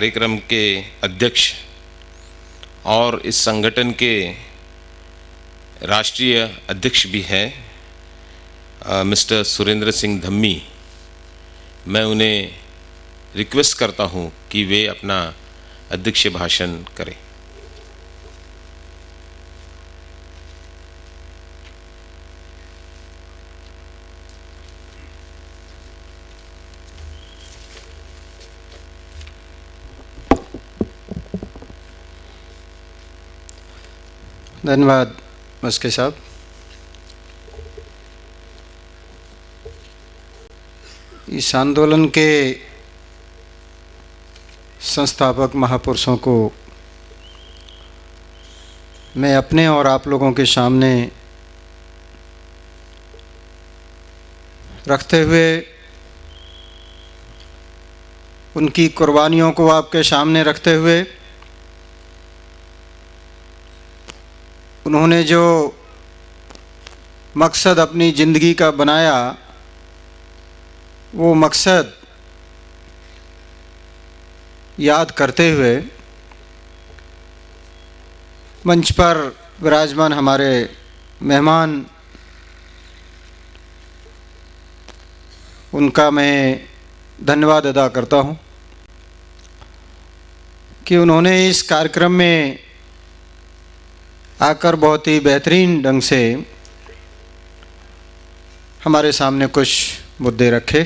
कार्यक्रम के अध्यक्ष और इस संगठन के राष्ट्रीय अध्यक्ष भी हैं मिस्टर सुरेंद्र सिंह धम्मी। मैं उन्हें रिक्वेस्ट करता हूं कि वे अपना अध्यक्षीय भाषण करें। धन्यवाद मस्के साहब। इस आंदोलन के संस्थापक महापुरुषों को मैं अपने और आप लोगों के सामने रखते हुए उनकी कुर्बानियों को आपके सामने रखते हुए उन्होंने जो मकसद अपनी ज़िंदगी का बनाया वो मकसद याद करते हुए मंच पर विराजमान हमारे मेहमान उनका मैं धन्यवाद अदा करता हूं कि उन्होंने इस कार्यक्रम में आकर बहुत ही बेहतरीन ढंग से हमारे सामने कुछ मुद्दे रखे।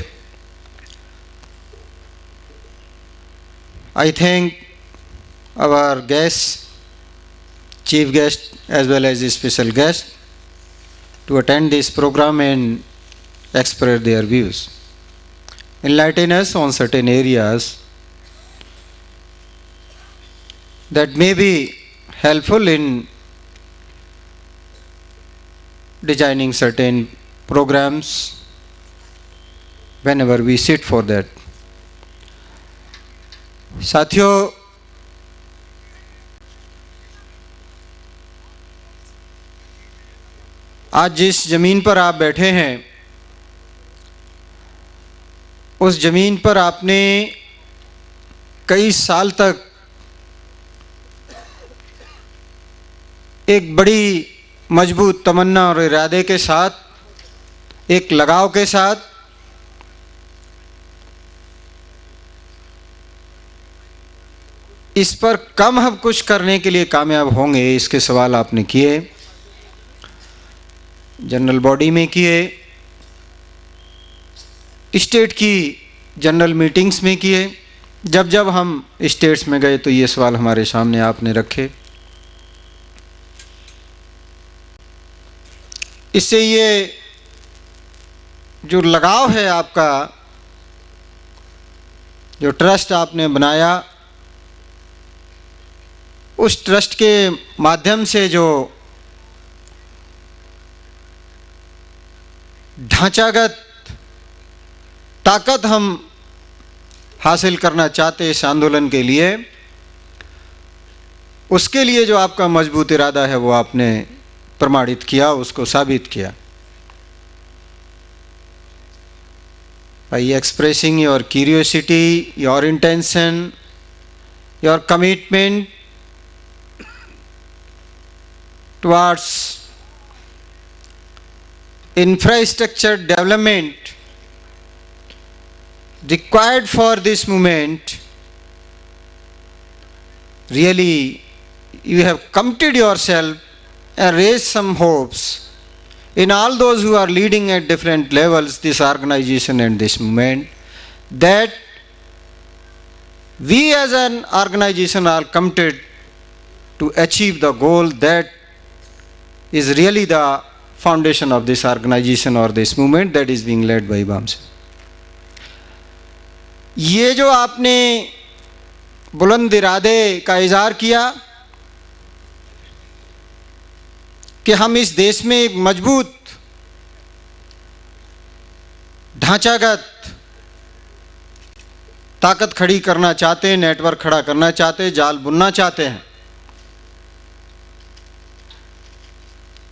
I thank our guests, chief guest as well as the special guest to attend this program and express their views, enlighten us on certain areas that may be helpful in designing certain programs whenever we sit for that. साथियों, आज जिस जमीन पर आप बैठे हैं उस जमीन पर आपने कई साल तक एक बड़ी मजबूत तमन्ना और इरादे के साथ, एक लगाव के साथ इस पर कम हम कुछ करने के लिए कामयाब होंगे, इसके सवाल आपने किए, जनरल बॉडी में किए, स्टेट की जनरल मीटिंग्स में किए। जब जब हम स्टेट्स में गए तो ये सवाल हमारे सामने आपने रखे। इससे ये जो लगाव है आपका, जो ट्रस्ट आपने बनाया, उस ट्रस्ट के माध्यम से जो ढांचागत ताकत हम हासिल करना चाहते इस आंदोलन के लिए, उसके लिए जो आपका मजबूत इरादा है वो आपने प्रमाणित किया, उसको साबित किया। By expressing your curiosity, your intention, your commitment towards infrastructure development required for this movement, really you have committed yourself and raised some hopes in all those who are leading at different levels this organization and this movement, that we as an organization are committed to achieve the goal that is really the foundation of this organization or this movement that is being led by Bamse. ये जो आपने बुलंद इरादे का इज़हार किया कि हम इस देश में एक मजबूत ढांचागत ताकत खड़ी करना चाहते हैं, नेटवर्क खड़ा करना चाहते हैं, जाल बुनना चाहते हैं,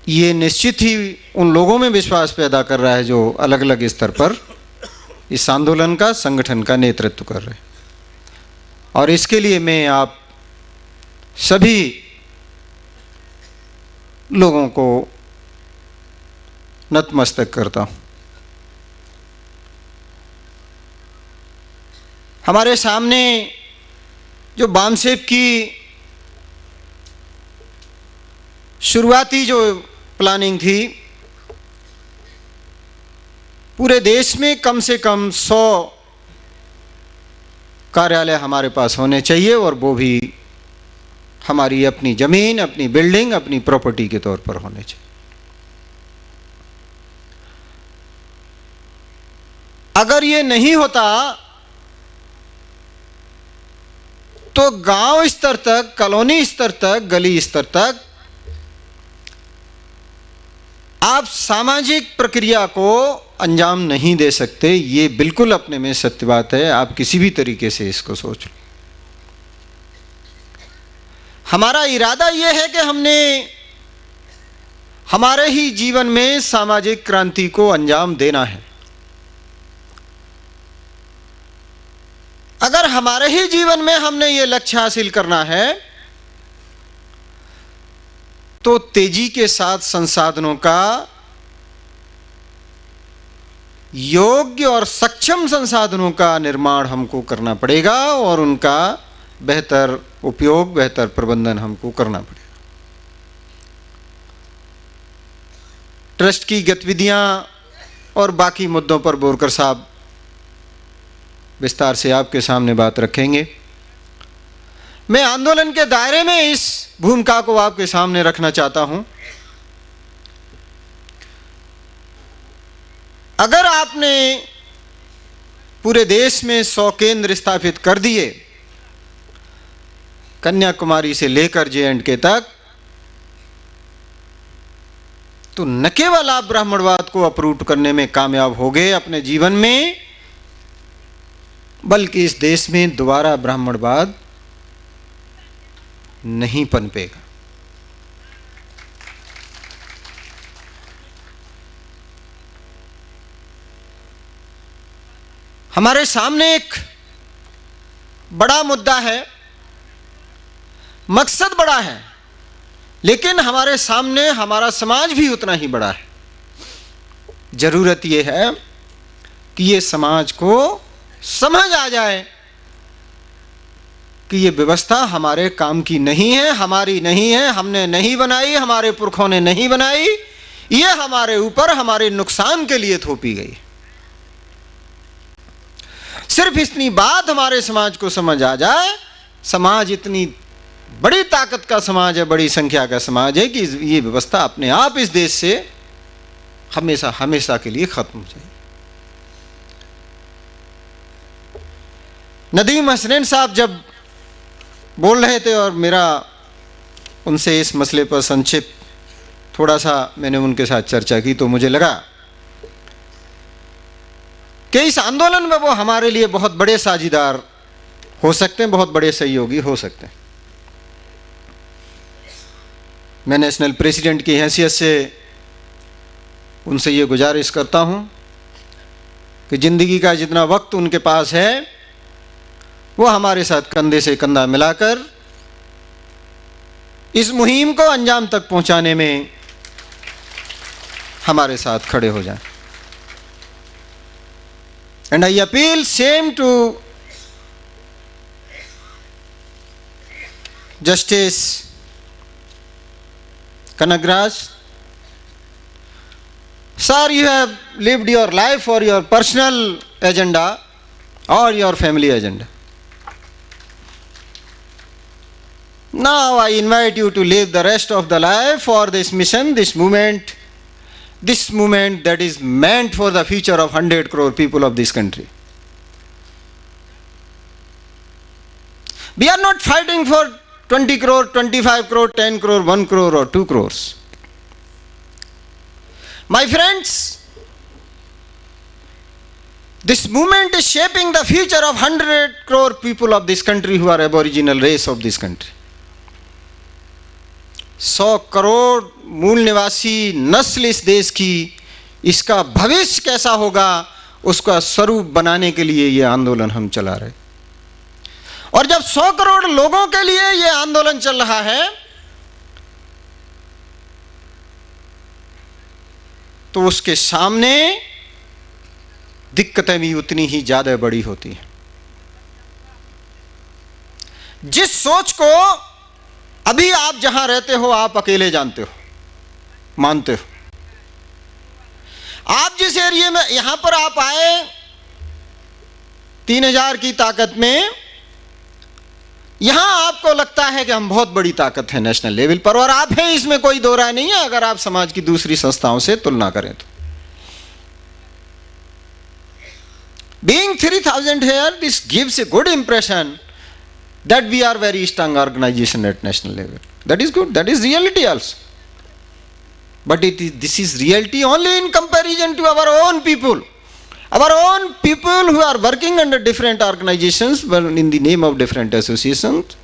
ये निश्चित ही उन लोगों में विश्वास पैदा कर रहा है जो अलग अलग स्तर पर इस आंदोलन का, संगठन का नेतृत्व कर रहे हैं। और इसके लिए मैं आप सभी लोगों को नतमस्तक करता हूं। हमारे सामने जो बामसेप की शुरुआती जो प्लानिंग थी, पूरे देश में कम से कम 100 कार्यालय हमारे पास होने चाहिए, और वो भी हमारी अपनी जमीन, अपनी बिल्डिंग, अपनी प्रॉपर्टी के तौर पर होने चाहिए। अगर ये नहीं होता तो गांव स्तर तक, कॉलोनी स्तर तक, गली स्तर तक आप सामाजिक प्रक्रिया को अंजाम नहीं दे सकते। ये बिल्कुल अपने में सत्य बात है। आप किसी भी तरीके से इसको सोच लो। हमारा इरादा यह है कि हमने हमारे ही जीवन में सामाजिक क्रांति को अंजाम देना है। अगर हमारे ही जीवन में हमने ये लक्ष्य हासिल करना है तो तेजी के साथ संसाधनों का, योग्य और सक्षम संसाधनों का निर्माण हमको करना पड़ेगा, और उनका बेहतर उपयोग, बेहतर प्रबंधन हमको करना पड़ेगा। ट्रस्ट की गतिविधियां और बाकी मुद्दों पर बोरकर साहब विस्तार से आपके सामने बात रखेंगे। मैं आंदोलन के दायरे में इस भूमिका को आपके सामने रखना चाहता हूं। अगर आपने पूरे देश में 100 केंद्र स्थापित कर दिए, कन्याकुमारी से लेकर J&K तक, तो न केवल आप ब्राह्मणवाद को अप्रूव करने में कामयाब हो गए अपने जीवन में, बल्कि इस देश में दोबारा ब्राह्मणवाद नहीं पनपेगा। हमारे सामने एक बड़ा मुद्दा है, मकसद बड़ा है, लेकिन हमारे सामने हमारा समाज भी उतना ही बड़ा है। जरूरत यह है कि ये समाज को समझ आ जाए कि ये व्यवस्था हमारे काम की नहीं है, हमारी नहीं है, हमने नहीं बनाई, हमारे पुरखों ने नहीं बनाई, ये हमारे ऊपर हमारे नुकसान के लिए थोपी गई। सिर्फ इतनी बात हमारे समाज को समझ आ जाए, समाज इतनी बड़ी ताकत का समाज है, बड़ी संख्या का समाज है, कि ये व्यवस्था अपने आप इस देश से हमेशा हमेशा के लिए खत्म हो जाए। नदीम हसनैन साहब जब बोल रहे थे और मेरा उनसे इस मसले पर संक्षिप्त थोड़ा सा मैंने उनके साथ चर्चा की, तो मुझे लगा कि इस आंदोलन में वो हमारे लिए बहुत बड़े साझीदार हो सकते हैं, बहुत बड़े सहयोगी हो सकते हैं। मैं नेशनल प्रेसिडेंट की हैसियत से उनसे ये गुजारिश करता हूं कि जिंदगी का जितना वक्त उनके पास है वो हमारे साथ कंधे से कंधा मिलाकर इस मुहिम को अंजाम तक पहुंचाने में हमारे साथ खड़े हो जाएं। And I appeal same to justice Kanagraj. Sir, you have lived your life for your personal agenda or your family agenda. Now I invite you to live the rest of the life for this mission, this movement that is meant for the future of 100 crore people of this country. We are not fighting for 20 crore, 25 crore, 10 crore, 1 crore or 2 crores. My friends, this movement is shaping the future of 100 crore people of this country who are aboriginal race of this country. 100 crore मूल निवासी नस्ल इस देश की, इसका भविष्य कैसा होगा उसका स्वरूप बनाने के लिए ये आंदोलन हम चला रहे। और जब 100 करोड़ लोगों के लिए यह आंदोलन चल रहा है तो उसके सामने दिक्कतें भी उतनी ही ज्यादा बड़ी होती हैं। जिस सोच को अभी आप जहां रहते हो आप अकेले जानते हो, मानते हो, आप जिस एरिया में यहां पर आप आए 3000 की ताकत में, यहां आपको लगता है कि हम बहुत बड़ी ताकत है नेशनल लेवल पर, और आप हैं, इसमें कोई दो राय नहीं है अगर आप समाज की दूसरी संस्थाओं से तुलना करें तो। Being 3000 here, this gives a good impression that we are very strong organization at national level. That is good. That is reality also. But this is reality only in comparison to our own people. Our own people who are working under different organizations, well, in the name of different associations.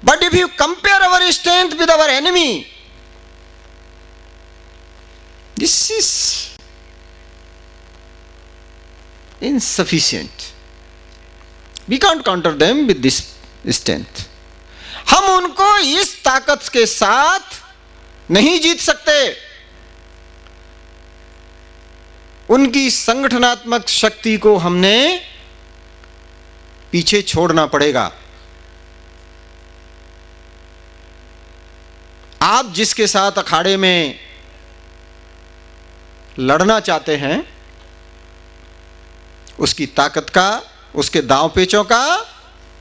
But if you compare our strength with our enemy, this is insufficient. We can't counter them with this strength. हम उनको इस ताकत के साथ नहीं जीत सकते। उनकी संगठनात्मक शक्ति को हमने पीछे छोड़ना पड़ेगा। आप जिसके साथ अखाड़े में लड़ना चाहते हैं उसकी ताकत का, उसके दांव पेचों का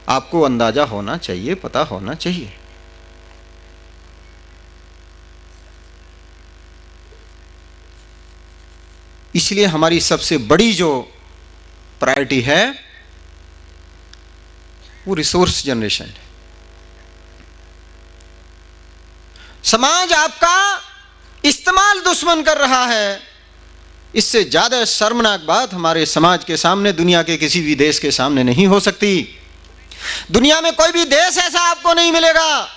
आपको अंदाजा होना चाहिए, पता होना चाहिए। इसलिए हमारी सबसे बड़ी जो प्रायोरिटी है वो रिसोर्स जनरेशन है। समाज आपका इस्तेमाल दुश्मन कर रहा है, इससे ज्यादा शर्मनाक बात हमारे समाज के सामने दुनिया के किसी भी देश के सामने नहीं हो सकती। दुनिया में कोई भी देश ऐसा आपको नहीं मिलेगा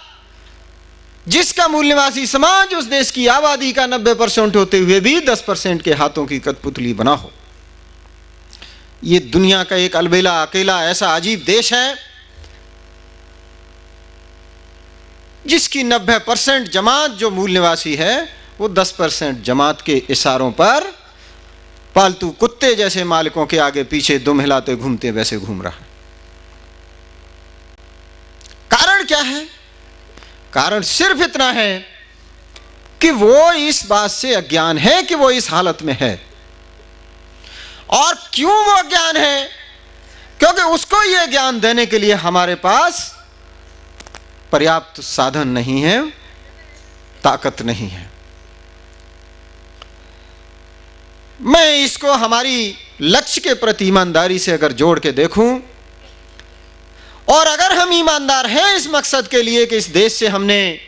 जिसका मूल निवासी समाज उस देश की आबादी का 90% होते हुए भी 10% के हाथों की कठपुतली बना हो। यह दुनिया का एक अलबेला अकेला ऐसा अजीब देश है जिसकी 90% जमात जो मूल निवासी है वो 10% जमात के इशारों पर पालतू कुत्ते जैसे मालिकों के आगे पीछे दुम हिलाते घूमते वैसे घूम रहा है। कारण क्या है? कारण सिर्फ इतना है कि वो इस बात से अज्ञान है कि वो इस हालत में है। और क्यों वो अज्ञान है? क्योंकि उसको यह ज्ञान देने के लिए हमारे पास पर्याप्त साधन नहीं है, ताकत नहीं है। मैं इसको हमारी लक्ष्य के प्रति ईमानदारी से अगर जोड़ के देखूं, और अगर हम ईमानदार हैं इस मकसद के लिए कि इस देश से हमने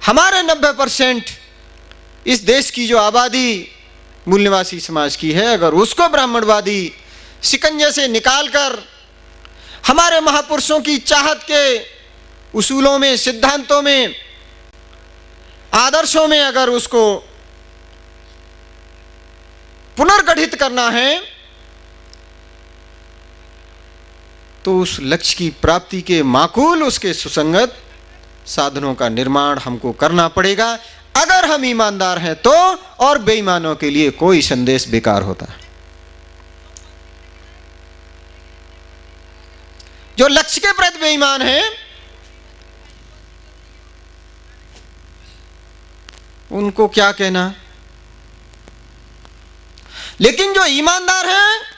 हमारे 90% इस देश की जो आबादी मूल निवासी समाज की है, अगर उसको ब्राह्मणवादी शिकंजे से निकालकर हमारे महापुरुषों की चाहत के उसूलों में, सिद्धांतों में, आदर्शों में अगर उसको पुनर्गठित करना है तो उस लक्ष्य की प्राप्ति के माकूल, उसके सुसंगत साधनों का निर्माण हमको करना पड़ेगा। अगर हम ईमानदार हैं तो, और बेईमानों के लिए कोई संदेश बेकार होता है। जो लक्ष्य के प्रति बेईमान है उनको क्या कहना, लेकिन जो ईमानदार हैं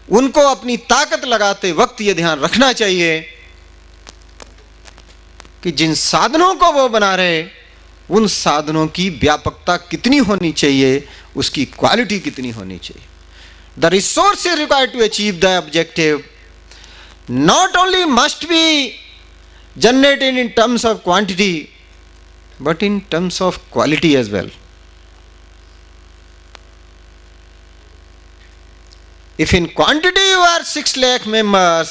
उनको अपनी ताकत लगाते वक्त यह ध्यान रखना चाहिए कि जिन साधनों को वो बना रहे उन साधनों की व्यापकता कितनी होनी चाहिए, उसकी क्वालिटी कितनी होनी चाहिए। The resources required to achieve the objective not only must be generated in terms of quantity but in terms of quality as well. If in quantity you are 6 lakh members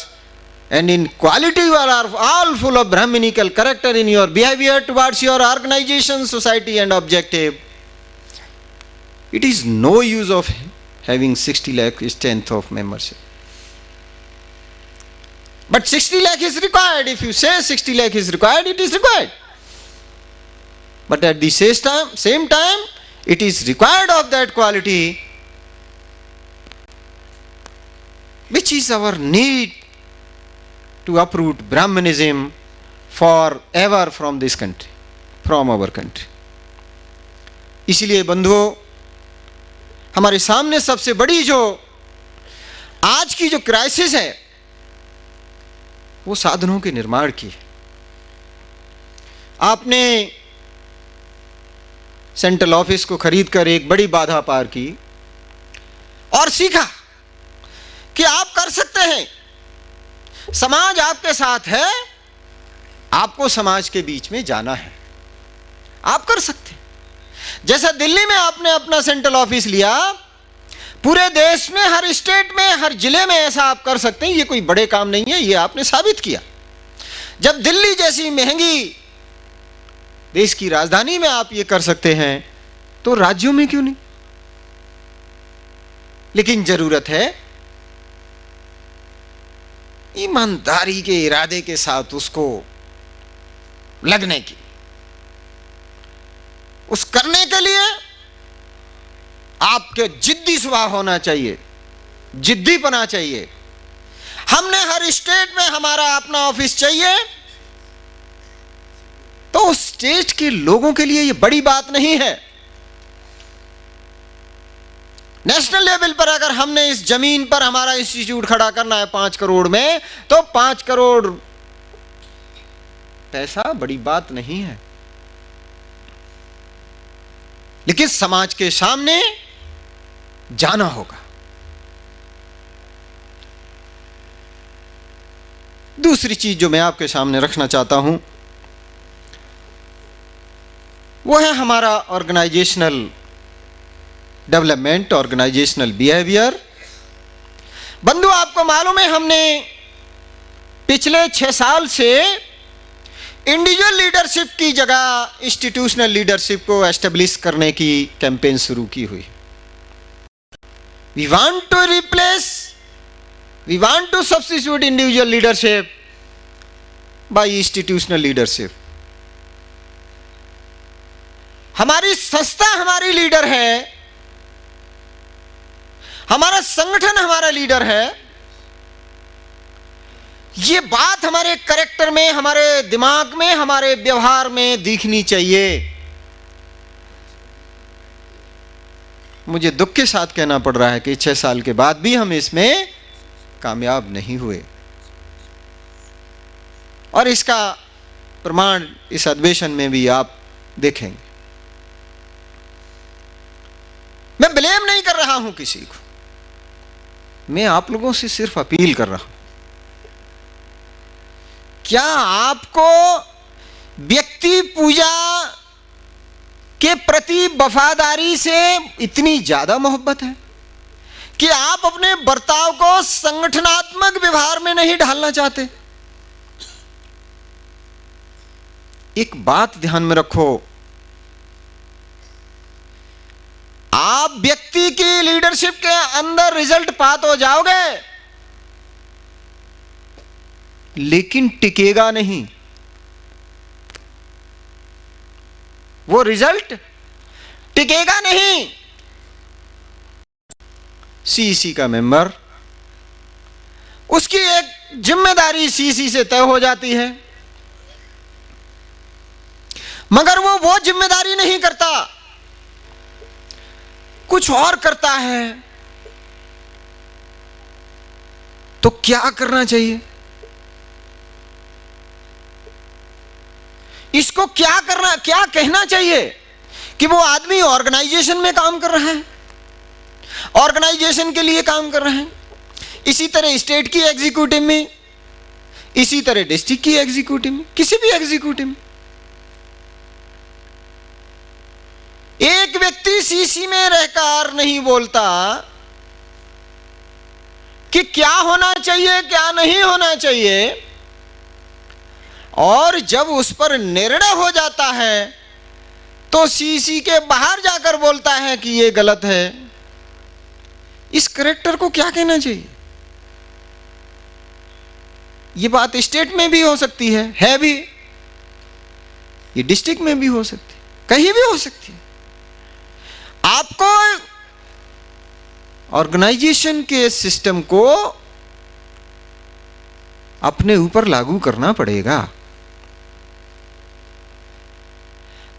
and in quality you are all full of Brahminical character in your behavior towards your organization, society and objective, it is no use of having 60 lakh strength of membership. But 60 lakh is required. If you say 60 lakh is required, it is required. But at the same time, it is required of that quality which is our need to uproot Brahmanism forever from this country, from our country. इसलिए बंधुओं, हमारे सामने सबसे बड़ी जो आज की जो क्राइसिस है वो साधनों के निर्माण की है। आपने सेंट्रल ऑफिस को खरीदकर एक बड़ी बाधा पार की और सीखा कि आप कर सकते हैं, समाज आपके साथ है, आपको समाज के बीच में जाना है, आप कर सकते हैं। जैसा दिल्ली में आपने अपना सेंट्रल ऑफिस लिया, पूरे देश में हर स्टेट में हर जिले में ऐसा आप कर सकते हैं। ये कोई बड़े काम नहीं है, ये आपने साबित किया। जब दिल्ली जैसी महंगी देश की राजधानी में आप ये कर सकते हैं तो राज्यों में क्यों नहीं? लेकिन जरूरत है ईमानदारी के इरादे के साथ उसको लगने की। उस करने के लिए आपके जिद्दी स्वभाव होना चाहिए, जिद्दीपना चाहिए। हमने हर स्टेट में हमारा अपना ऑफिस चाहिए, तो उस स्टेट के लोगों के लिए यह बड़ी बात नहीं है। नेशनल लेवल पर अगर हमने इस जमीन पर हमारा इंस्टीट्यूट खड़ा करना है 5 करोड़ में, तो 5 करोड़ पैसा बड़ी बात नहीं है। लेकिन समाज के सामने जाना होगा। दूसरी चीज जो मैं आपके सामने रखना चाहता हूं वो है हमारा ऑर्गेनाइजेशनल डेवलपमेंट, ऑर्गेनाइजेशनल बिहेवियर। बंधु, आपको मालूम है हमने पिछले 6 साल से इंडिविजुअल लीडरशिप की जगह इंस्टीट्यूशनल लीडरशिप को एस्टेब्लिश करने की कैंपेन शुरू की हुई। We want to substitute individual leadership by institutional leadership. हमारी संस्था हमारी लीडर है, हमारा संगठन हमारा लीडर है। ये बात हमारे कैरेक्टर में, हमारे दिमाग में, हमारे व्यवहार में दिखनी चाहिए। मुझे दुख के साथ कहना पड़ रहा है कि 6 साल के बाद भी हम इसमें कामयाब नहीं हुए, और इसका प्रमाण इस अधिवेशन में भी आप देखेंगे। मैं ब्लेम नहीं कर रहा हूं किसी को, मैं आप लोगों से सिर्फ अपील कर रहा हूं। क्या आपको व्यक्ति पूजा के प्रति वफादारी से इतनी ज्यादा मोहब्बत है कि आप अपने बर्ताव को संगठनात्मक व्यवहार में नहीं ढालना चाहते? एक बात ध्यान में रखो, आप व्यक्ति की लीडरशिप के अंदर रिजल्ट पा तो जाओगे, लेकिन टिकेगा नहीं। वो रिजल्ट टिकेगा नहीं। सीसी का मेंबर, उसकी एक जिम्मेदारी सीसी से तय हो जाती है, मगर वो जिम्मेदारी नहीं करता, कुछ और करता है। तो क्या करना चाहिए? इसको क्या कहना चाहिए कि वो आदमी ऑर्गेनाइजेशन में काम कर रहा है, ऑर्गेनाइजेशन के लिए काम कर रहा है। इसी तरह स्टेट की एग्जीक्यूटिव में, इसी तरह डिस्ट्रिक्ट की एग्जीक्यूटिव में, किसी भी एग्जीक्यूटिव में एक व्यक्ति सीसी में रहकर नहीं बोलता कि क्या होना चाहिए, क्या नहीं होना चाहिए, और जब उस पर निर्णय हो जाता है तो सीसी के बाहर जाकर बोलता है कि यह गलत है। इस कैरेक्टर को क्या कहना चाहिए? ये बात स्टेट में भी हो सकती है भी, ये डिस्ट्रिक्ट में भी हो सकती है, कहीं भी हो सकती है। आपको ऑर्गेनाइजेशन के सिस्टम को अपने ऊपर लागू करना पड़ेगा।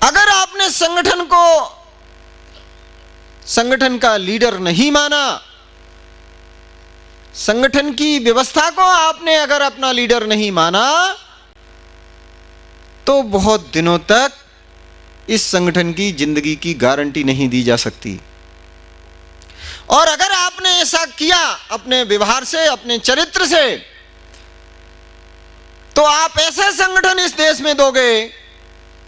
अगर आपने संगठन का लीडर नहीं माना, संगठन की व्यवस्था को आपने अगर अपना लीडर नहीं माना, तो बहुत दिनों तक इस संगठन की जिंदगी की गारंटी नहीं दी जा सकती। और अगर आपने ऐसा किया अपने व्यवहार से, अपने चरित्र से, तो आप ऐसा संगठन इस देश में दोगे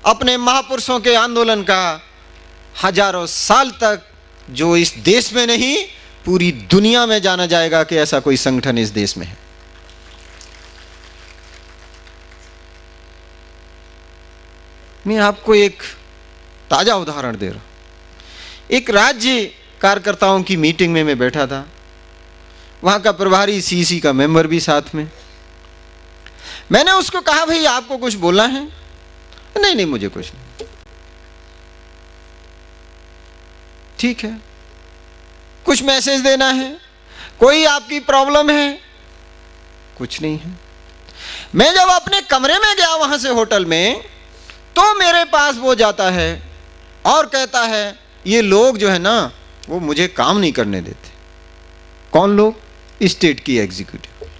अपने महापुरुषों के आंदोलन का, हजारों साल तक, जो इस देश में नहीं पूरी दुनिया में जाना जाएगा कि ऐसा कोई संगठन इस देश में है। मैं आपको एक ताजा उदाहरण दे रहा हूं। एक राज्य कार्यकर्ताओं की मीटिंग में मैं बैठा था, वहां का प्रभारी सीसी का मेंबर भी साथ में। मैंने उसको कहा, भाई आपको कुछ बोलना है? नहीं मुझे कुछ नहीं। ठीक है, कुछ मैसेज देना है? कोई आपकी प्रॉब्लम है? कुछ नहीं है। मैं जब अपने कमरे में गया वहां से होटल में, तो मेरे पास वो जाता है और कहता है ये लोग जो है ना वो मुझे काम नहीं करने देते। कौन लोग? स्टेट की एग्जीक्यूटिव।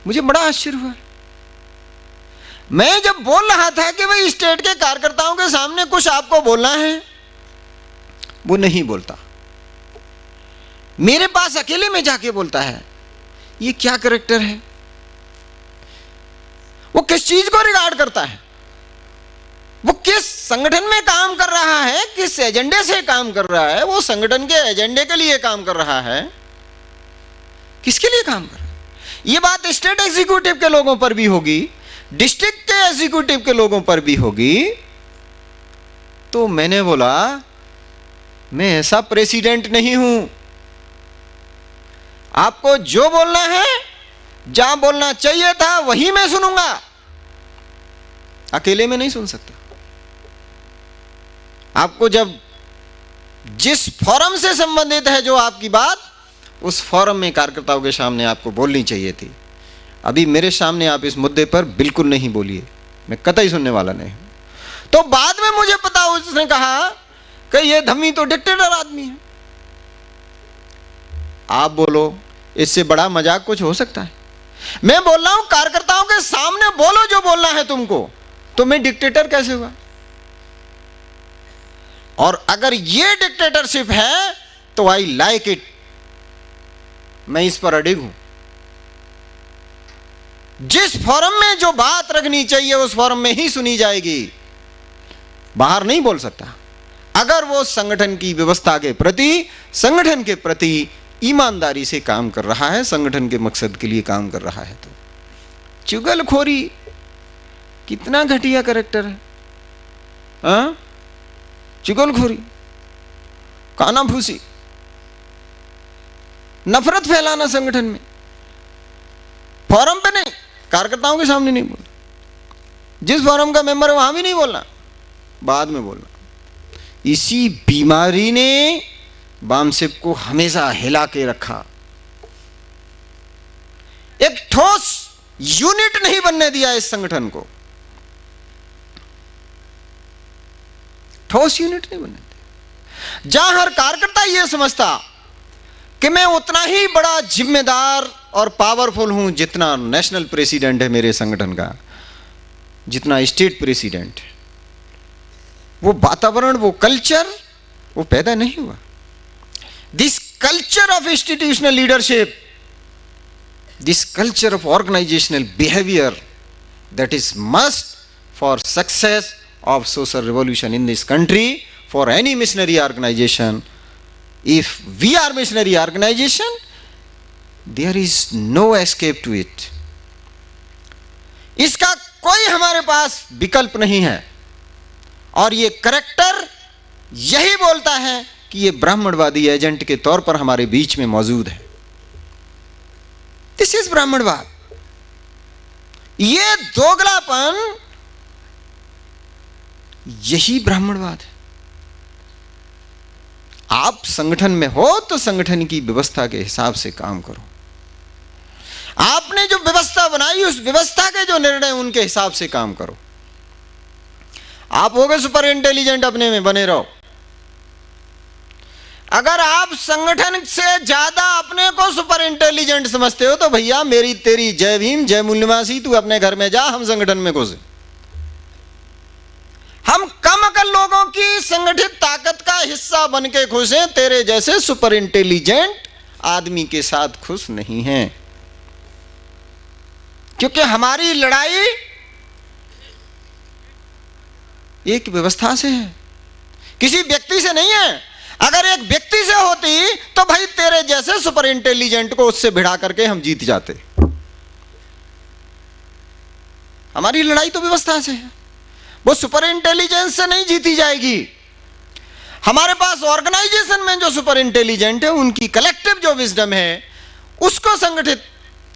मुझे बड़ा आश्चर्य हुआ। मैं जब बोल रहा था कि भाई स्टेट के कार्यकर्ताओं के सामने कुछ आपको बोलना है, वो नहीं बोलता, मेरे पास अकेले में जाके बोलता है। ये क्या कैरेक्टर है? वो किस चीज को रिगार्ड करता है? वो किस संगठन में काम कर रहा है? किस एजेंडे से काम कर रहा है? वो संगठन के एजेंडे के लिए काम कर रहा है? किसके लिए काम कर रहा है? ये बात स्टेट एग्जीक्यूटिव के लोगों पर भी होगी, डिस्ट्रिक्ट के एग्जीक्यूटिव के लोगों पर भी होगी। तो मैंने बोला, मैं ऐसा प्रेसिडेंट नहीं हूं। आपको जो बोलना है, जहां बोलना चाहिए था वही मैं सुनूंगा, अकेले में नहीं सुन सकता। आपको जब जिस फोरम से संबंधित है जो आपकी बात, उस फोरम में कार्यकर्ताओं के सामने आपको बोलनी चाहिए थी। अभी मेरे सामने आप इस मुद्दे पर बिल्कुल नहीं बोलिए, मैं कतई सुनने वाला नहीं हूं। तो बाद में मुझे पता, उसने कहा कि ये धम्मी तो डिक्टेटर आदमी है। आप बोलो, इससे बड़ा मजाक कुछ हो सकता है? मैं बोल रहा हूं कार्यकर्ताओं के सामने बोलो जो बोलना है तुमको, तो मैं डिक्टेटर कैसे हुआ? और अगर ये डिक्टेटरशिप है तो आई लाइक इट, मैं इस पर अडिग हूं। जिस फोरम में जो बात रखनी चाहिए उस फोरम में ही सुनी जाएगी, बाहर नहीं बोल सकता। अगर वो संगठन की व्यवस्था के प्रति, संगठन के प्रति ईमानदारी से काम कर रहा है, संगठन के मकसद के लिए काम कर रहा है। तो चुगलखोरी कितना घटिया कैरेक्टर है, हाँ? चुगलखोरी, कानाफूसी, नफरत फैलाना संगठन में, फोरम पे नहीं, कार्यकर्ताओं के सामने नहीं बोलना। जिस फोरम का मेंबर है वहां भी नहीं बोलना, बाद में बोलना। इसी बीमारी ने बामसेप को हमेशा हिला के रखा। एक ठोस यूनिट नहीं बनने दिया इस संगठन को, ठोस यूनिट नहीं बनने दिया। जहां हर कार्यकर्ता यह समझता कि मैं उतना ही बड़ा जिम्मेदार और पावरफुल हूं जितना नेशनल प्रेसिडेंट है मेरे संगठन का, जितना स्टेट प्रेसिडेंट है, वो वातावरण, वो कल्चर वो पैदा नहीं हुआ। This culture of institutional leadership, this culture of organisational behaviour, that is must for success of social revolution in this country, for any missionary organization. If we are missionary organization, there is no escape to it. इसका कोई हमारे पास विकल्प नहीं है। और ये character यही बोलता है कि ये ब्राह्मणवादी एजेंट के तौर पर हमारे बीच में मौजूद है। दिस इज ब्राह्मणवाद। ये दोगलापन, यही ब्राह्मणवाद है। आप संगठन में हो तो संगठन की व्यवस्था के हिसाब से काम करो। आपने जो व्यवस्था बनाई उस व्यवस्था के जो निर्णय उनके हिसाब से काम करो। आप हो गए सुपर इंटेलिजेंट, अपने में बने रहो। अगर आप संगठन से ज्यादा अपने को सुपर इंटेलिजेंट समझते हो तो भैया मेरी तेरी जय भीम, जय मूल्यवासी, तू अपने घर में जा, हम संगठन में घुसे। हम कम अकल लोगों की संगठित ताकत का हिस्सा बन के खुश हैं, तेरे जैसे सुपर इंटेलिजेंट आदमी के साथ खुश नहीं हैं। क्योंकि हमारी लड़ाई एक व्यवस्था से है, किसी व्यक्ति से नहीं है। अगर एक व्यक्ति से होती तो भाई तेरे जैसे सुपर इंटेलिजेंट को उससे भिड़ा करके हम जीत जाते। हमारी लड़ाई तो व्यवस्था से है, वो सुपर इंटेलिजेंस से नहीं जीती जाएगी। हमारे पास ऑर्गेनाइजेशन में जो सुपर इंटेलिजेंट है उनकी कलेक्टिव जो विजडम है उसको संगठित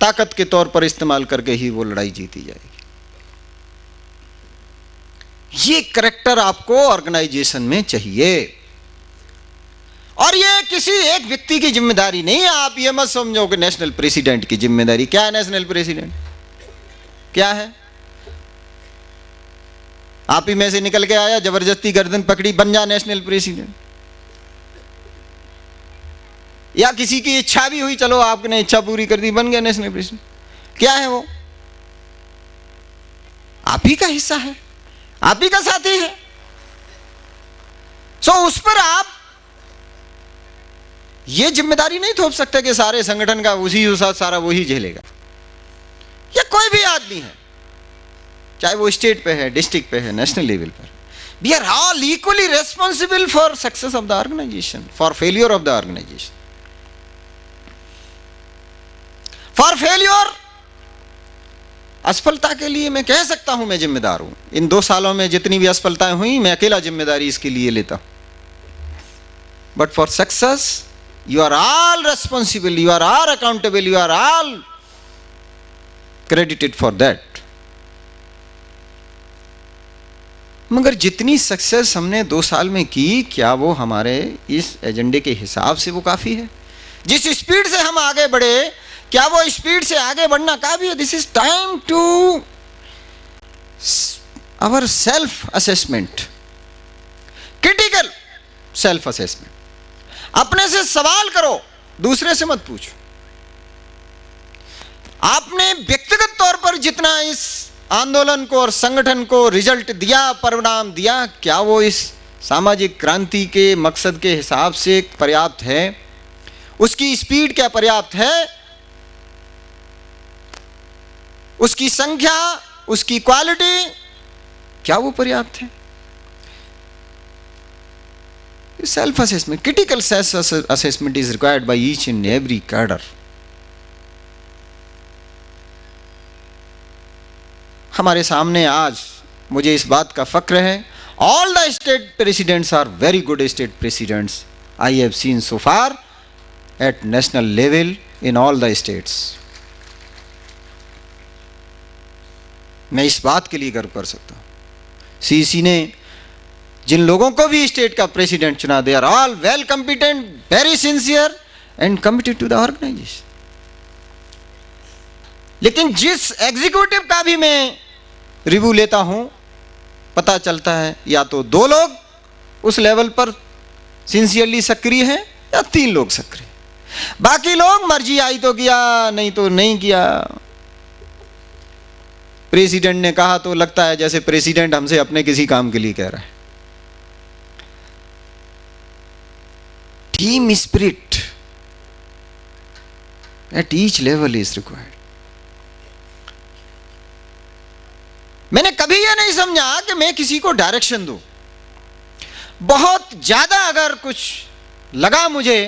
ताकत के तौर पर इस्तेमाल करके ही वो लड़ाई जीती जाएगी। ये करैक्टर आपको ऑर्गेनाइजेशन में चाहिए। और ये किसी एक व्यक्ति की जिम्मेदारी नहीं है। आप ये मत समझो कि नेशनल प्रेसिडेंट की जिम्मेदारी। क्या है नेशनल प्रेसिडेंट? क्या है? आप ही में से निकल के आया, जबरदस्ती गर्दन पकड़ी, बन जा नेशनल प्रेसिडेंट। या किसी की इच्छा भी हुई, चलो आपने इच्छा पूरी कर दी, बन गया नेशनल प्रेसिडेंट। क्या है वो? आप ही का हिस्सा है, आप ही का साथी है। सो उस पर आप ये जिम्मेदारी नहीं थोप सकते कि सारे संगठन का उसी के साथ सारा वही झेलेगा। या कोई भी आदमी है, चाहे वो स्टेट पे है, डिस्ट्रिक्ट पे है, नेशनल लेवल पर, we are all equally responsible for success of the organisation, for failure of the organisation. For failure, असफलता के लिए मैं कह सकता हूं मैं जिम्मेदार हूं। इन 2 सालों में जितनी भी असफलताएं हुई मैं अकेला जिम्मेदारी इसके लिए लेता हूं। But for success you are all responsible, you are all accountable, you are all credited for that. मगर जितनी सक्सेस हमने 2 साल में की, क्या वो हमारे इस एजेंडे के हिसाब से वो काफी है? जिस स्पीड से हम आगे बढ़े, क्या वो स्पीड से आगे बढ़ना काफी है? This is time to our self assessment, critical self assessment. अपने से सवाल करो, दूसरे से मत पूछो। आपने व्यक्तिगत तौर पर जितना इस आंदोलन को और संगठन को रिजल्ट दिया, परिणाम दिया, क्या वो इस सामाजिक क्रांति के मकसद के हिसाब से पर्याप्त है? उसकी स्पीड क्या पर्याप्त है? उसकी संख्या, उसकी क्वालिटी, क्या वो पर्याप्त है? Self assessment, critical self assessment is required by each and every cadre. हमारे सामने आज मुझे इस बात का फक्र है, all the state presidents are very good state presidents I have seen so far at national level in all the states. मैं इस बात के लिए गर्व कर सकता हूं। सीसी ने जिन लोगों को भी स्टेट का प्रेसिडेंट चुना, they are all well competent, very sincere and committed to the organisation. लेकिन जिस एग्जीक्यूटिव का भी मैं रिव्यू लेता हूं, पता चलता है या तो 2 लोग उस लेवल पर सिंसियरली सक्रिय हैं या 3 लोग सक्रिय, बाकी लोग मर्जी आई तो किया, नहीं तो नहीं किया। प्रेसिडेंट ने कहा तो लगता है जैसे प्रेसिडेंट हमसे अपने किसी काम के लिए कह रहा है। Team spirit at each level is required. मैंने कभी यह नहीं समझा कि मैं किसी को डायरेक्शन दूं। बहुत ज्यादा अगर कुछ लगा मुझे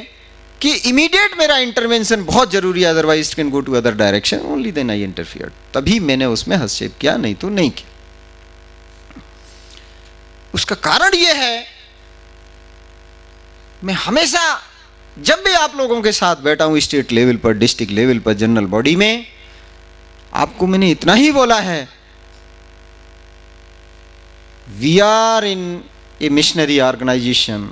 कि इमीडिएट मेरा इंटरवेंशन बहुत जरूरी है, otherwise can go to other direction, only then I interfered, तभी मैंने उसमें हस्तक्षेप किया, नहीं तो नहीं किया। उसका कारण यह है, मैं हमेशा जब भी आप लोगों के साथ बैठा हूं, स्टेट लेवल पर, डिस्ट्रिक्ट लेवल पर, जनरल बॉडी में, आपको मैंने इतना ही बोला है, we are in a missionary organisation,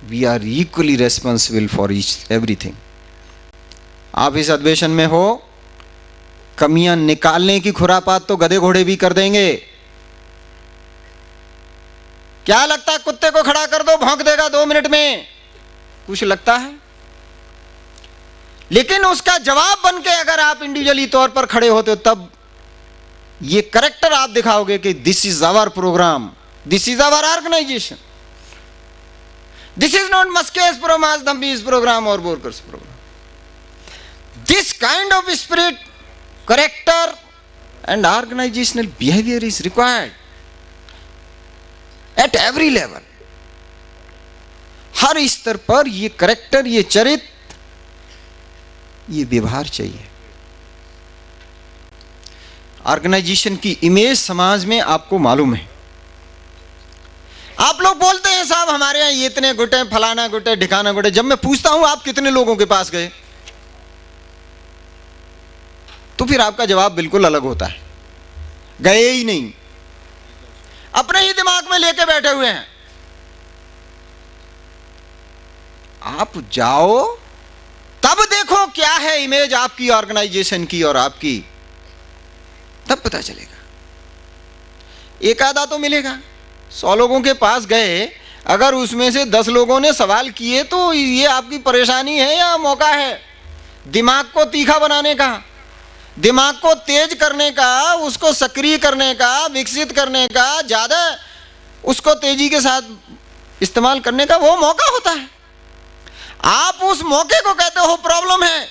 we are equally responsible for each everything. आप इस अधिवेशन में हो, कमियां निकालने की खुरापात तो गधे घोड़े भी कर देंगे। क्या लगता है कुत्ते को खड़ा कर दो, भौंक देगा 2 मिनट में? कुछ लगता है? लेकिन उसका जवाब बन के अगर आप इंडिविजुअली तौर पर खड़े होते हो, तब ये करेक्टर आप दिखाओगे कि this is our programme, this is our organization, this is not मस्केस प्रोमास धम्बीज प्रोग्राम और बोरकर्स programme. This kind of spirit, character and organizational behaviour is required at every level. हर स्तर पर ये करेक्टर, ये चरित्र, ये व्यवहार चाहिए। ऑर्गेनाइजेशन की इमेज समाज में आपको मालूम है। आप लोग बोलते हैं साहब हमारे यहां ये इतने गुटे, फलाना गुटे, ढिकाना गुटे। जब मैं पूछता हूं आप कितने लोगों के पास गए, तो फिर आपका जवाब बिल्कुल अलग होता है, गए ही नहीं, अपने ही दिमाग में लेके बैठे हुए हैं। आप जाओ तब देखो क्या है इमेज आपकी ऑर्गेनाइजेशन की और आपकी, तब पता चलेगा। एक आधा तो मिलेगा। 100 लोगों के पास गए, अगर उसमें से 10 लोगों ने सवाल किए तो ये आपकी परेशानी है या मौका है दिमाग को तीखा बनाने का, दिमाग को तेज करने का, उसको सक्रिय करने का, विकसित करने का, ज्यादा उसको तेजी के साथ इस्तेमाल करने का वो मौका होता है। आप उस मौके को कहते हो प्रॉब्लम है।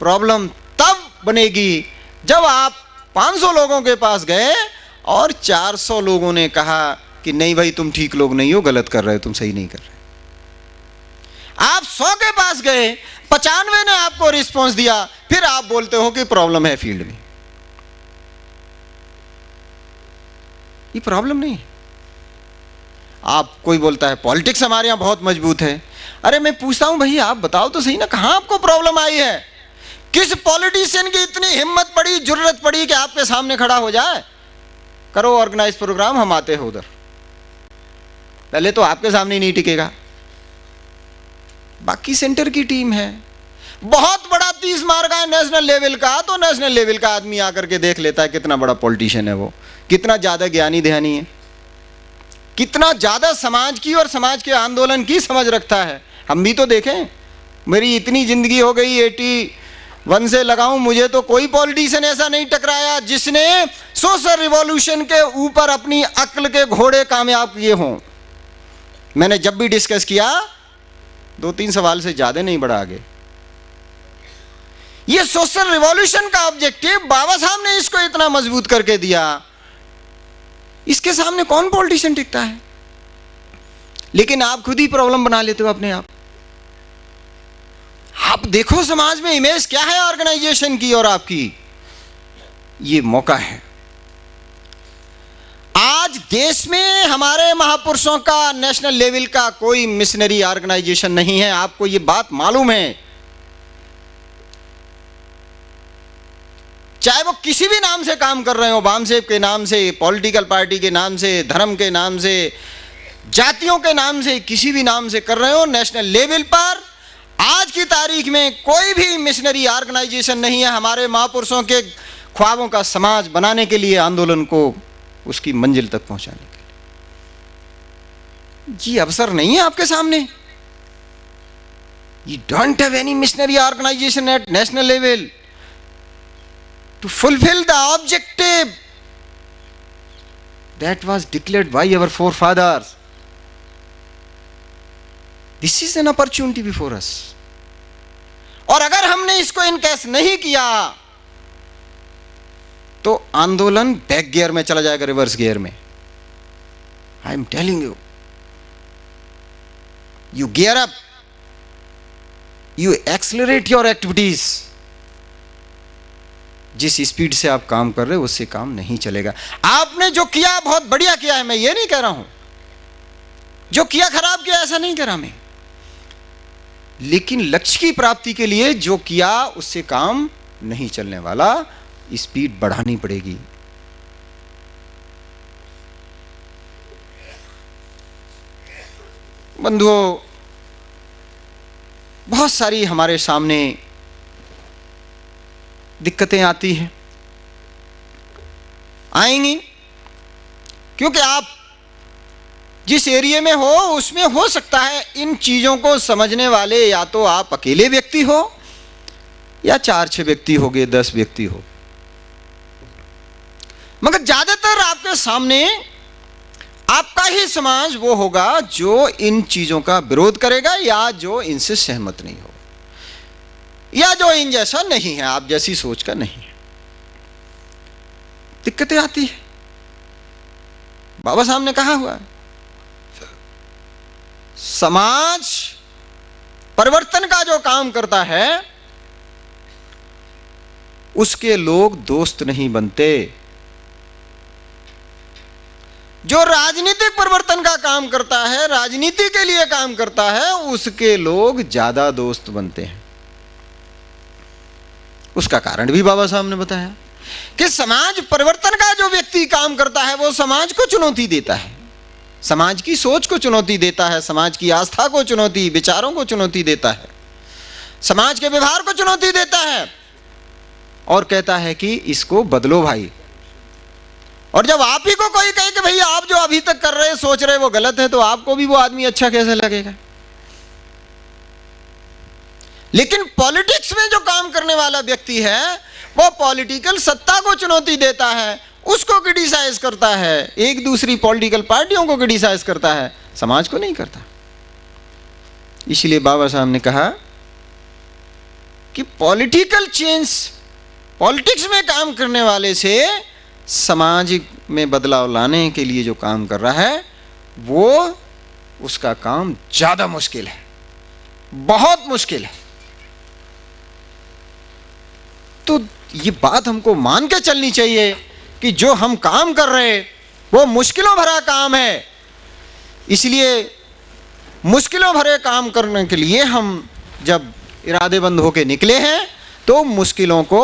प्रॉब्लम तब बनेगी जब आप 500 लोगों के पास गए और 400 लोगों ने कहा कि नहीं भाई तुम ठीक लोग नहीं हो, गलत कर रहे हो, तुम सही नहीं कर रहे। आप 100 के पास गए, 95 ने आपको रिस्पॉन्स दिया, फिर आप बोलते हो कि प्रॉब्लम है फील्ड में। ये प्रॉब्लम नहीं है। आप कोई बोलता है पॉलिटिक्स हमारे यहां बहुत मजबूत है। अरे मैं पूछता हूं भाई आप बताओ तो सही ना, कहां आपको प्रॉब्लम आई है? किस पॉलिटिशियन की इतनी हिम्मत पड़ी, जरूरत पड़ी कि आपके सामने खड़ा हो जाए, करो ऑर्गेनाइज प्रोग्राम, हम आते हैं उधर। पहले तो आपके सामने नहीं टिकेगा, बाकी सेंटर की टीम है। बहुत बड़ा 30 मार्क है नेशनल लेवल का, तो नेशनल लेवल का आदमी आकर के देख लेता है कितना बड़ा पॉलिटिशियन है वो, कितना ज्यादा ज्ञानी ध्यानी है, कितना ज्यादा समाज की और समाज के आंदोलन की समझ रखता है। हम भी तो देखें, मेरी इतनी जिंदगी हो गई 81 से लगाऊं, मुझे तो कोई पॉलिटिशियन ऐसा नहीं टकराया जिसने सोशल रिवॉल्यूशन के ऊपर अपनी अक्ल के घोड़े कामयाब किए हों। मैंने जब भी डिस्कस किया 2-3 सवाल से ज्यादा नहीं बढ़ा आगे। ये सोशल रिवॉल्यूशन का ऑब्जेक्टिव बाबा साहब ने इसको इतना मजबूत करके दिया, इसके सामने कौन पॉलिटिशियन टिकता है? लेकिन आप खुद ही प्रॉब्लम बना लेते हो अपने आप। आप देखो समाज में इमेज क्या है ऑर्गेनाइजेशन की और आपकी। ये मौका है। आज देश में हमारे महापुरुषों का नेशनल लेवल का कोई मिशनरी ऑर्गेनाइजेशन नहीं है, आपको ये बात मालूम है। चाहे वो किसी भी नाम से काम कर रहे हो, वामसेब के नाम से, पॉलिटिकल पार्टी के नाम से, धर्म के नाम से, जातियों के नाम से, किसी भी नाम से कर रहे हो, नेशनल लेवल पर आज की तारीख में कोई भी मिशनरी ऑर्गेनाइजेशन नहीं है हमारे महापुरुषों के ख्वाबों का समाज बनाने के लिए, आंदोलन को उसकी मंजिल तक पहुंचाने के लिए। ये अवसर नहीं है आपके सामने। You don't have any missionary organization at national level to fulfill the objective that was declared by our forefathers. This is an opportunity before us. और अगर हमने इसको इनकैश नहीं किया तो आंदोलन बैक गियर में चला जाएगा, रिवर्स गियर में। I am telling you, you gear up, you accelerate your activities. जिस स्पीड से आप काम कर रहे हो उससे काम नहीं चलेगा। आपने जो किया बहुत बढ़िया किया है, मैं ये नहीं कह रहा हूं। जो किया खराब किया ऐसा नहीं कह रहा मैं। लेकिन लक्ष्य की प्राप्ति के लिए जो किया उससे काम नहीं चलने वाला, स्पीड बढ़ानी पड़ेगी। बंधुओं, बहुत सारी हमारे सामने दिक्कतें आती हैं, आएंगी, क्योंकि आप जिस एरिया में हो उसमें हो सकता है इन चीजों को समझने वाले या तो आप अकेले व्यक्ति हो या 4-6 व्यक्ति हो गए, 10 व्यक्ति हो, मगर ज्यादातर आपके सामने आपका ही समाज वो होगा जो इन चीजों का विरोध करेगा या जो इनसे सहमत नहीं हो या जो इन जैसा नहीं है, आप जैसी सोच का नहीं है। दिक्कतें आती है। बाबा साहब ने कहा हुआ है, समाज परिवर्तन का जो काम करता है उसके लोग दोस्त नहीं बनते। जो राजनीतिक परिवर्तन का काम करता है, राजनीति के लिए काम करता है, उसके लोग ज्यादा दोस्त बनते हैं। उसका कारण भी बाबा साहब ने बताया कि समाज परिवर्तन का जो व्यक्ति काम करता है वो समाज को चुनौती देता है, समाज की सोच को चुनौती देता है, समाज की आस्था को चुनौती, विचारों को चुनौती देता है, समाज के व्यवहार को चुनौती देता है और कहता है कि इसको बदलो भाई। और जब आप ही को कोई कहे कि भैया आप जो अभी तक कर रहे सोच रहे वो गलत है, तो आपको भी वो आदमी अच्छा कैसे लगेगा। लेकिन पॉलिटिक्स में जो काम करने वाला व्यक्ति है वो पॉलिटिकल सत्ता को चुनौती देता है, उसको क्रिटिसाइज करता है, एक दूसरी पॉलिटिकल पार्टियों को क्रिटिसाइज करता है, समाज को नहीं करता। इसलिए बाबा साहब ने कहा कि पॉलिटिकल चेंज, पॉलिटिक्स में काम करने वाले से समाज में बदलाव लाने के लिए जो काम कर रहा है वो उसका काम ज्यादा मुश्किल है, बहुत मुश्किल है। तो ये बात हमको मान के चलनी चाहिए कि जो हम काम कर रहे हैं वो मुश्किलों भरा काम है। इसलिए मुश्किलों भरे काम करने के लिए हम जब इरादेबंद होके निकले हैं तो मुश्किलों को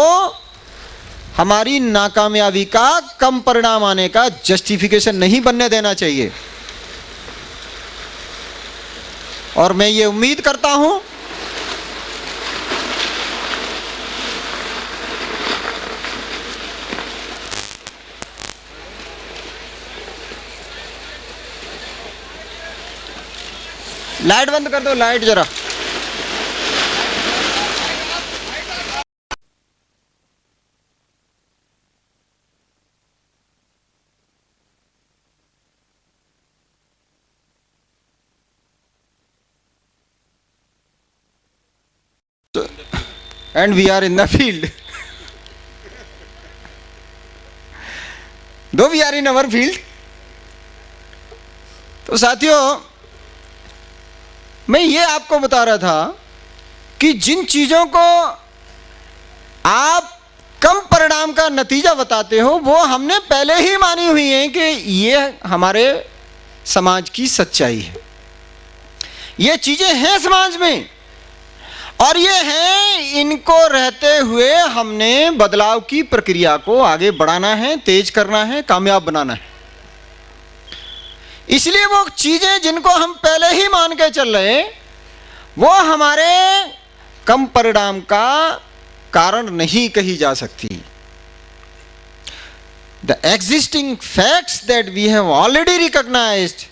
हमारी नाकामयाबी का कम परिणाम आने का जस्टिफिकेशन नहीं बनने देना चाहिए। और मैं ये उम्मीद करता हूं लाइट बंद कर दो, लाइट जरा। And we are in the field. Though we are in our field. तो साथियों, मैं ये आपको बता रहा था कि जिन चीजों को आप कम परिणाम का नतीजा बताते हो वो हमने पहले ही मानी हुई है कि ये हमारे समाज की सच्चाई है, ये चीजें हैं समाज में और ये हैं, इनको रहते हुए हमने बदलाव की प्रक्रिया को आगे बढ़ाना है, तेज करना है, कामयाब बनाना है। इसलिए वो चीजें जिनको हम पहले ही मान के चल रहे हैं वो हमारे कम परिणाम का कारण नहीं कही जा सकती। The existing facts that we have already recognized,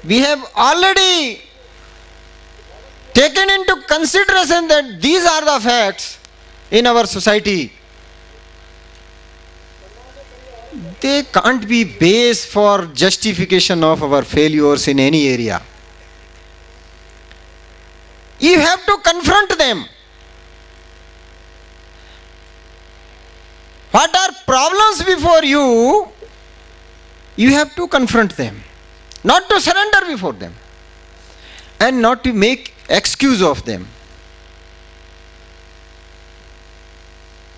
we have already taken into consideration that these are the facts in our society. They can't be base for justification of our failures in any area. You have to confront them. What are problems before you? You have to confront them, not to surrender before them and not to make excuse of them.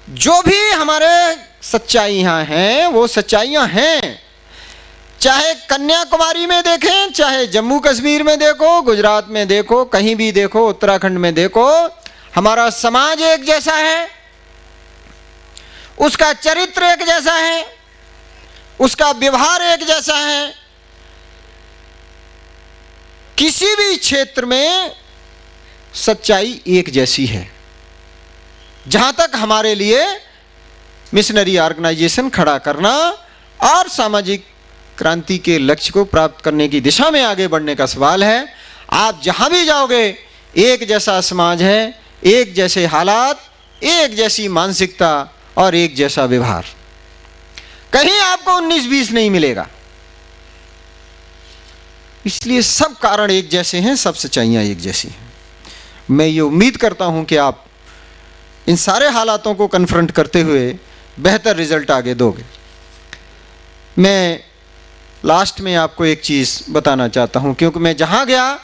जो भी हमारे सच्चाइयां हैं वो सच्चाइयां हैं, चाहे कन्याकुमारी में देखें, चाहे जम्मू कश्मीर में देखो, गुजरात में देखो, कहीं भी देखो, उत्तराखंड में देखो, हमारा समाज एक जैसा है, उसका चरित्र एक जैसा है, उसका व्यवहार एक जैसा है। किसी भी क्षेत्र में सच्चाई एक जैसी है। जहां तक हमारे लिए मिशनरी ऑर्गेनाइजेशन खड़ा करना और सामाजिक क्रांति के लक्ष्य को प्राप्त करने की दिशा में आगे बढ़ने का सवाल है, आप जहां भी जाओगे एक जैसा समाज है, एक जैसे हालात, एक जैसी मानसिकता और एक जैसा व्यवहार। कहीं आपको 19-20 नहीं मिलेगा। इसलिए सब कारण एक जैसे हैं, सब सच्चाइयां एक जैसी हैं। मैं ये उम्मीद करता हूं कि आप इन सारे हालातों को कन्फ्रंट करते हुए बेहतर रिजल्ट आगे दोगे। मैं लास्ट में आपको एक चीज़ बताना चाहता हूं, क्योंकि मैं जहां गया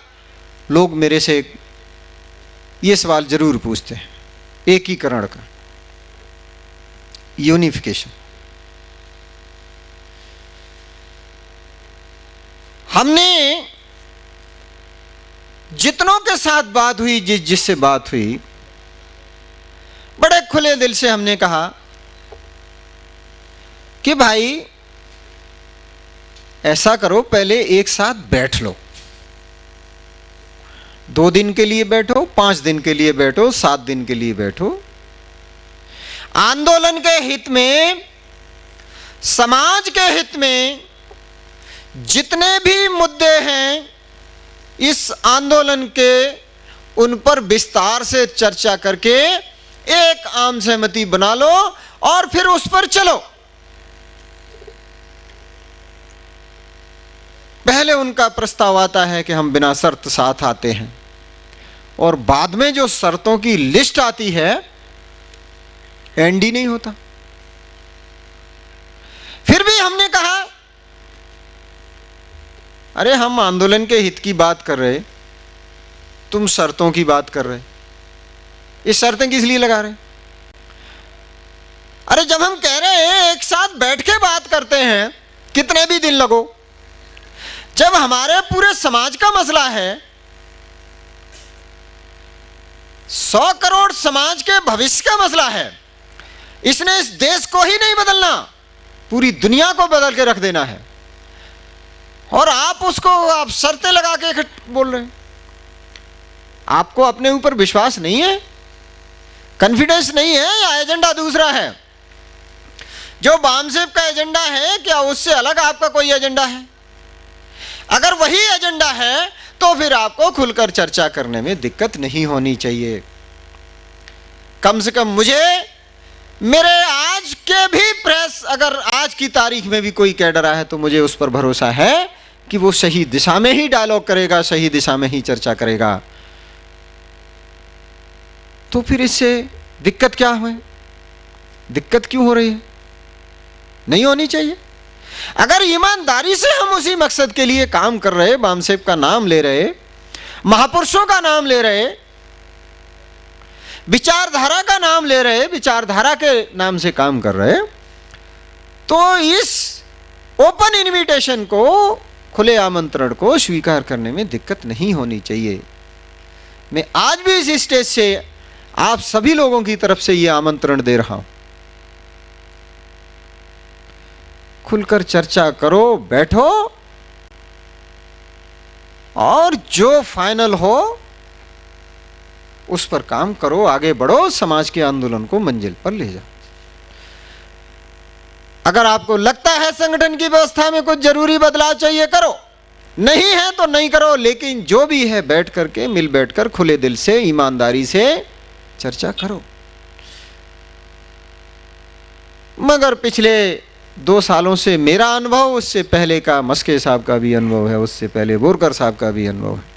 लोग मेरे से ये सवाल जरूर पूछते हैं, एकीकरण का, यूनिफिकेशन। हमने जितनों के साथ बात हुई, जिससे बात हुई, बड़े खुले दिल से हमने कहा कि भाई ऐसा करो, पहले एक साथ बैठ लो। 2 दिन के लिए बैठो, 5 दिन के लिए बैठो, 7 दिन के लिए बैठो। आंदोलन के हित में, समाज के हित में जितने भी मुद्दे हैं इस आंदोलन के, उन पर विस्तार से चर्चा करके एक आम सहमति बना लो और फिर उस पर चलो। पहले उनका प्रस्ताव आता है कि हम बिना शर्त साथ आते हैं, और बाद में जो शर्तों की लिस्ट आती है एंड ही नहीं होता। फिर भी हमने कहा अरे हम आंदोलन के हित की बात कर रहे, तुम शर्तों की बात कर रहे, ये शर्तें किस लिए लगा रहे? अरे जब हम कह रहे हैं एक साथ बैठ के बात करते हैं, कितने भी दिन लगो, जब हमारे पूरे समाज का मसला है, 100 करोड़ समाज के भविष्य का मसला है, इसने इस देश को ही नहीं बदलना, पूरी दुनिया को बदल के रख देना है, और आप उसको आप शर्तें लगा के बोल रहे हैं। आपको अपने ऊपर विश्वास नहीं है, कॉन्फिडेंस नहीं है, या एजेंडा दूसरा है? जो बामसेब का एजेंडा है, क्या उससे अलग आपका कोई एजेंडा है? अगर वही एजेंडा है तो फिर आपको खुलकर चर्चा करने में दिक्कत नहीं होनी चाहिए। कम से कम मुझे, मेरे आज के भी प्रेस, अगर आज की तारीख में भी कोई कह रहा है तो मुझे उस पर भरोसा है कि वो सही दिशा में ही डायलॉग करेगा, सही दिशा में ही चर्चा करेगा। तो फिर इससे दिक्कत क्या है? दिक्कत क्यों हो रही है? नहीं होनी चाहिए। अगर ईमानदारी से हम उसी मकसद के लिए काम कर रहे, बामसेब का नाम ले रहे, महापुरुषों का नाम ले रहे, विचारधारा का नाम ले रहे, विचारधारा के नाम से काम कर रहे, तो इस ओपन इनविटेशन को, खुले आमंत्रण को स्वीकार करने में दिक्कत नहीं होनी चाहिए। मैं आज भी इस स्टेज से आप सभी लोगों की तरफ से यह आमंत्रण दे रहा हूं, खुलकर चर्चा करो, बैठो, और जो फाइनल हो उस पर काम करो, आगे बढ़ो, समाज के आंदोलन को मंजिल पर ले जाओ। अगर आपको लगता है संगठन की व्यवस्था में कुछ जरूरी बदलाव चाहिए, करो, नहीं है तो नहीं करो, लेकिन जो भी है बैठ करके, मिल बैठकर खुले दिल से, ईमानदारी से चर्चा करो। मगर पिछले 2 सालों से मेरा अनुभव, उससे पहले का मस्के साहब का भी अनुभव है, उससे पहले बोरकर साहब का भी अनुभव है,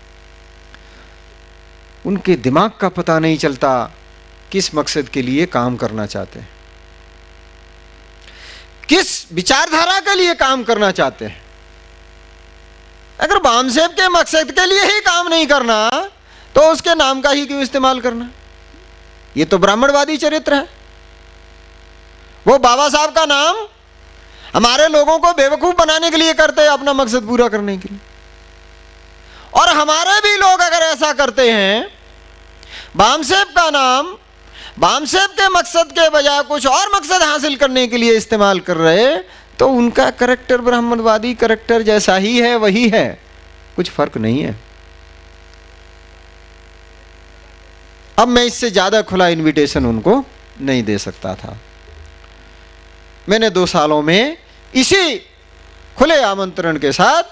उनके दिमाग का पता नहीं चलता किस मकसद के लिए काम करना चाहते हैं, किस विचारधारा के लिए काम करना चाहते हैं। अगर बामसेब के मकसद के लिए ही काम नहीं करना तो उसके नाम का ही क्यों इस्तेमाल करना? ये तो ब्राह्मणवादी चरित्र है। वो बाबा साहब का नाम हमारे लोगों को बेवकूफ बनाने के लिए करते हैं, अपना मकसद पूरा करने के लिए। और हमारे भी लोग अगर ऐसा करते हैं, बामसेब का नाम बामसेब के मकसद के बजाय कुछ और मकसद हासिल करने के लिए इस्तेमाल कर रहे, तो उनका करैक्टर ब्राह्मणवादी करैक्टर जैसा ही है, वही है, कुछ फर्क नहीं है। अब मैं इससे ज्यादा खुला इनविटेशन उनको नहीं दे सकता था। मैंने 2 सालों में इसी खुले आमंत्रण के साथ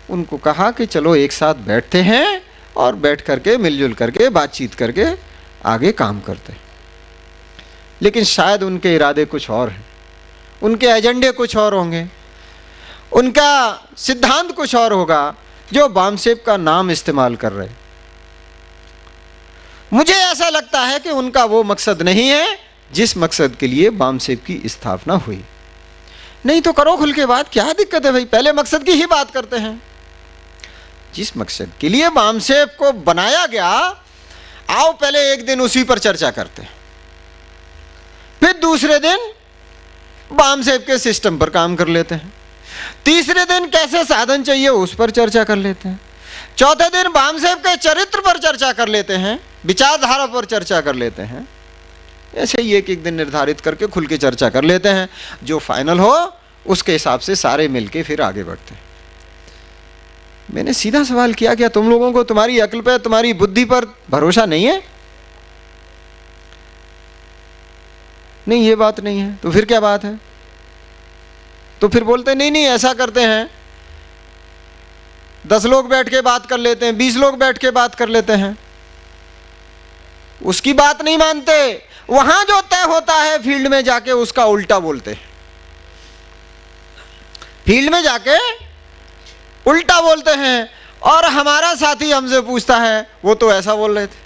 उनको कहा कि चलो एक साथ बैठते हैं और बैठ करके मिलजुल करके बातचीत करके आगे काम करते हैं। लेकिन शायद उनके इरादे कुछ और हैं, उनके एजेंडे कुछ और होंगे, उनका सिद्धांत कुछ और होगा, जो बामसेब का नाम इस्तेमाल कर रहे। मुझे ऐसा लगता है कि उनका वो मकसद नहीं है जिस मकसद के लिए बामसेब की स्थापना हुई। नहीं तो करो खुल के बात, क्या दिक्कत है भाई, पहले मकसद की ही बात करते हैं। जिस मकसद के लिए बामसेब को बनाया गया, आओ पहले एक दिन उसी पर चर्चा करते हैं, फिर दूसरे दिन बामसेब के सिस्टम पर काम कर लेते हैं, तीसरे दिन कैसे साधन चाहिए उस पर चर्चा कर लेते हैं, चौथे दिन बामसेब के चरित्र पर चर्चा कर लेते हैं, विचारधारा पर चर्चा कर लेते हैं। ऐसे ही एक एक दिन निर्धारित करके खुल के चर्चा कर लेते हैं, जो फाइनल हो उसके हिसाब से सारे मिलके फिर आगे बढ़ते हैं। मैंने सीधा सवाल किया, क्या तुम लोगों को तुम्हारी अक्ल पे, तुम्हारी बुद्धि पर भरोसा नहीं है? नहीं, ये बात नहीं है। तो फिर क्या बात है? तो फिर बोलते नहीं नहीं ऐसा करते हैं, 10 लोग बैठ के बात कर लेते हैं, 20 लोग बैठ के बात कर लेते हैं। उसकी बात नहीं मानते, वहां जो तय होता है फील्ड में जाके उसका उल्टा बोलते हैं। फील्ड में जाके उल्टा बोलते हैं। और हमारा साथी हमसे पूछता है, वो तो ऐसा बोल रहे थे।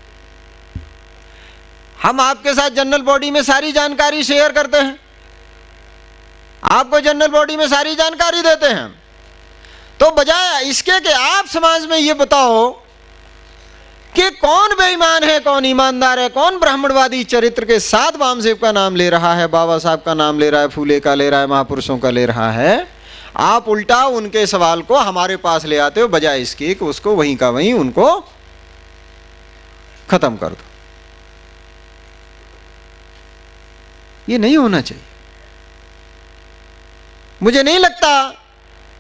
हम आपके साथ जनरल बॉडी में सारी जानकारी शेयर करते हैं, आपको जनरल बॉडी में सारी जानकारी देते हैं, तो बजाय इसके कि आप समाज में ये बताओ कि कौन बेईमान है, कौन ईमानदार है, कौन ब्राह्मणवादी चरित्र के साथ बामसेब का नाम ले रहा है, बाबा साहब का नाम ले रहा है, फूले का ले रहा है, महापुरुषों का ले रहा है, आप उल्टा उनके सवाल को हमारे पास ले आते हो, बजाय इसके कि उसको वहीं का वहीं उनको खत्म कर दो। ये नहीं होना चाहिए। मुझे नहीं लगता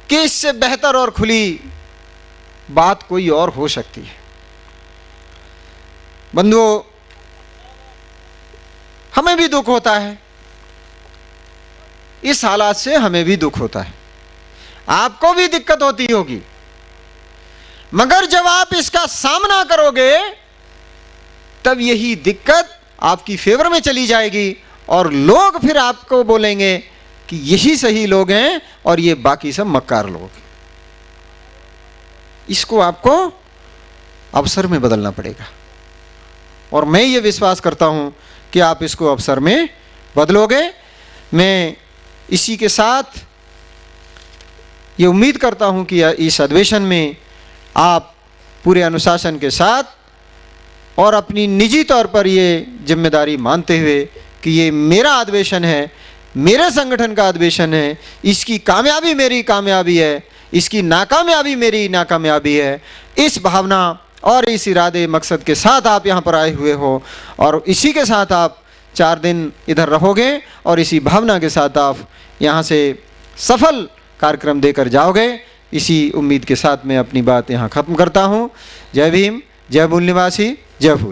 कि इससे बेहतर और खुली बात कोई और हो सकती है। बंधुओं, हमें भी दुख होता है, इस हालात से हमें भी दुख होता है, आपको भी दिक्कत होती होगी, मगर जब आप इसका सामना करोगे तब यही दिक्कत आपकी फेवर में चली जाएगी और लोग फिर आपको बोलेंगे कि यही सही लोग हैं और ये बाकी सब मक्कार लोग। इसको आपको अवसर में बदलना पड़ेगा और मैं ये विश्वास करता हूं कि आप इसको अवसर में बदलोगे। मैं इसी के साथ ये उम्मीद करता हूं कि इस अधिवेशन में आप पूरे अनुशासन के साथ और अपनी निजी तौर पर ये जिम्मेदारी मानते हुए कि ये मेरा अधिवेशन है, मेरे संगठन का अधिवेशन है, इसकी कामयाबी मेरी कामयाबी है, इसकी नाकामयाबी मेरी नाकामयाबी है, इस भावना और इस इरादे मकसद के साथ आप यहाँ पर आए हुए हो और इसी के साथ आप 4 दिन इधर रहोगे और इसी भावना के साथ आप यहाँ से सफल कार्यक्रम देकर जाओगे। इसी उम्मीद के साथ मैं अपनी बात यहाँ ख़त्म करता हूँ। जय भीम, जय मूल निवासी, जय भूल।